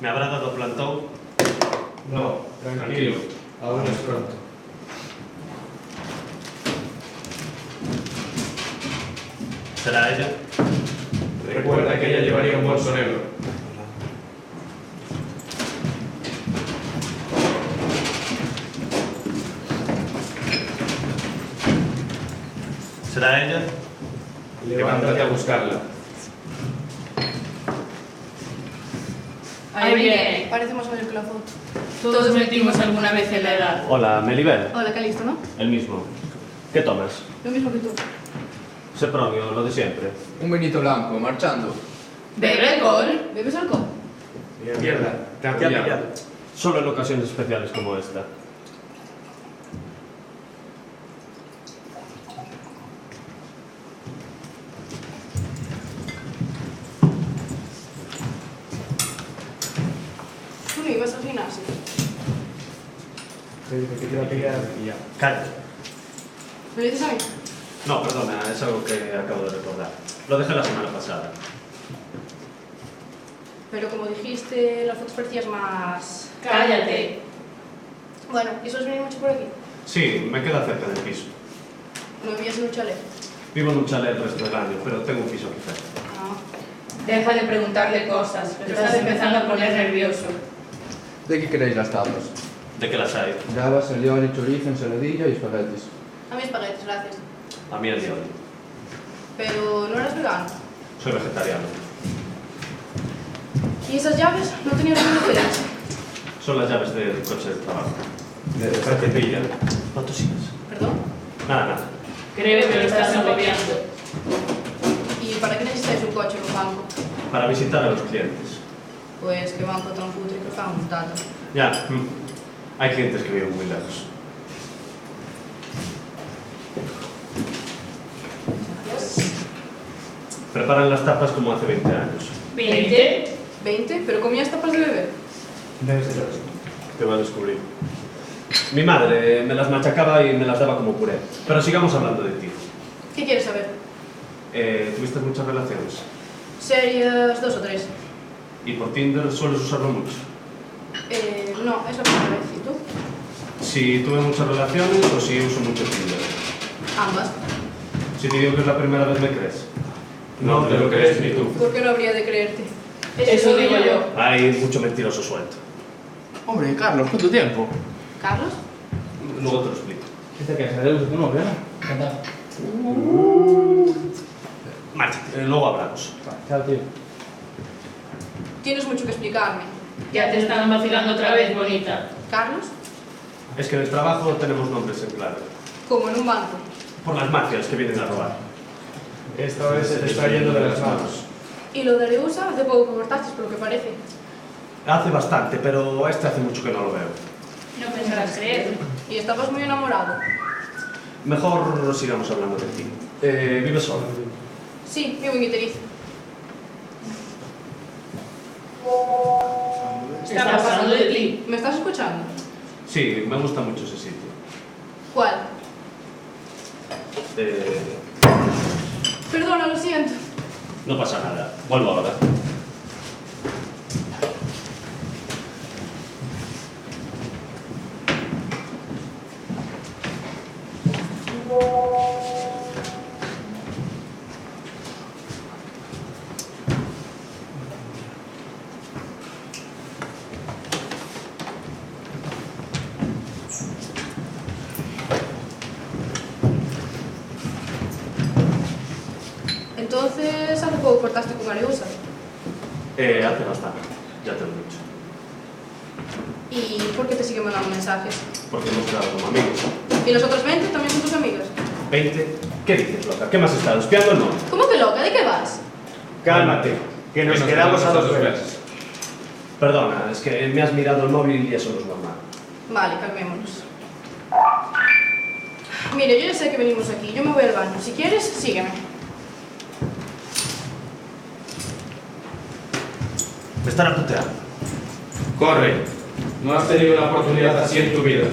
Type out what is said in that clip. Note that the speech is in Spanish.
Me habrá dado plantón. No, tranquilo, aún es pronto. ¿Será ella? Recuerda que ella llevaría un bolso negro. ¿Será ella? Levántate a buscarla. Ahí viene. Parece más mayor que la foto. Todos metimos alguna vez en la edad. Hola, Melibel. Hola, Calisto, ¿no? El mismo. ¿Qué tomas? Lo mismo que tú. Sepronio, lo de siempre. Un vinito blanco, marchando. ¿Bebe alcohol? ¿Bebes alcohol? Mierda, te ha pillado. Solo en ocasiones especiales como esta. ¿Tú no ibas al gimnasio? Te dice que te va a pillar y ya. Cállate. ¿Me lo dices a mí? No, perdona, es algo que acabo de recordar. Lo dejé la semana pasada. Pero como dijiste, las fotos parecías más... Cállate. Bueno, ¿y sueles venir mucho por aquí? Sí, me queda cerca del piso. ¿No vivías en un chalet? Vivo en un chalet el resto del año, pero tengo un piso aquí cerca. Ah. Deja de preguntarle cosas, me estás empezando a poner nervioso. ¿De qué queréis las tapas? ¿De qué las hay? Gravas, alioli, chorizo, ensaladilla y espaguetis. A mí espaguetis, gracias. A mí el día de hoy. Pero no eras vegano. Soy vegetariano. ¿Y esas llaves no tenían ningún diferencia? Son las llaves del coche de trabajo. De cepilla. No tosigas. ¿Perdón? Nada, nada. Creo que lo estás agobiando. ¿Y para qué necesitáis un coche en un banco? Para visitar a los clientes. Pues que banco tan cutre que fan un tato. Ya, hay clientes que viven muy lejos. Preparan las tapas como hace 20 años. ¿20? ¿20? ¿Pero comías tapas de bebé? Debe ser eso. Te va a descubrir. Mi madre me las machacaba y me las daba como puré. Pero sigamos hablando de ti. ¿Qué quieres saber? ¿Tuviste muchas relaciones? Serias 2 o 3. ¿Y por Tinder sueles usarlo mucho? No, es la primera vez. ¿Y tú? Si tuve muchas relaciones o si uso mucho Tinder. Ambas. Si te digo que es la primera vez, ¿me crees? No te lo crees ni tú. ¿Por qué no habría de creerte? Eso digo yo. Hay mucho mentiroso suelto. Hombre, Carlos, ¿cuánto tiempo? ¿Carlos? Luego te lo explico. Dice que se debe de tu novia, ¿no? Encantado. Márchate, luego hablamos. Chao, tío. Tienes mucho que explicarme. Ya te están vacilando otra vez, bonita. ¿Carlos? Es que en el trabajo tenemos nombres en clave. Como en un banco. Por las mafias que vienen a robar. Esta vez se te está yendo de las manos. Y lo de Reusa hace poco que cortaste, por lo que parece. Hace bastante, pero este hace mucho que no lo veo. No pensarás creerlo. Y estabas muy enamorado. Mejor sigamos hablando de ti. ¿Vives solo? Sí, vivo en Iteriz. Está pasando de ti. ¿Me estás escuchando? Sí, me gusta mucho ese sitio. ¿Cuál? Eh, Perdona, lo siento. no pasa nada. Vuelvo ahora. Entonces, hace poco cortaste con Areusa. Hace bastante. Ya te lo he dicho. ¿Y por qué te siguen mandando mensajes? Porque hemos quedado como amigos. ¿Y los otros 20 también son tus amigas? ¿20? ¿Qué dices, loca? ¿Qué más has estado? ¿Espiando o no? ¿Cómo que loca? ¿De qué vas? Cálmate, que nos quedamos a dos veces. Perdona, es que me has mirado el móvil y eso no es normal. Vale, calmémonos. Mire, yo ya sé que venimos aquí. Yo me voy al baño. Si quieres, sígueme. Me están a puteando. Corre, no has tenido una oportunidad así en tu vida.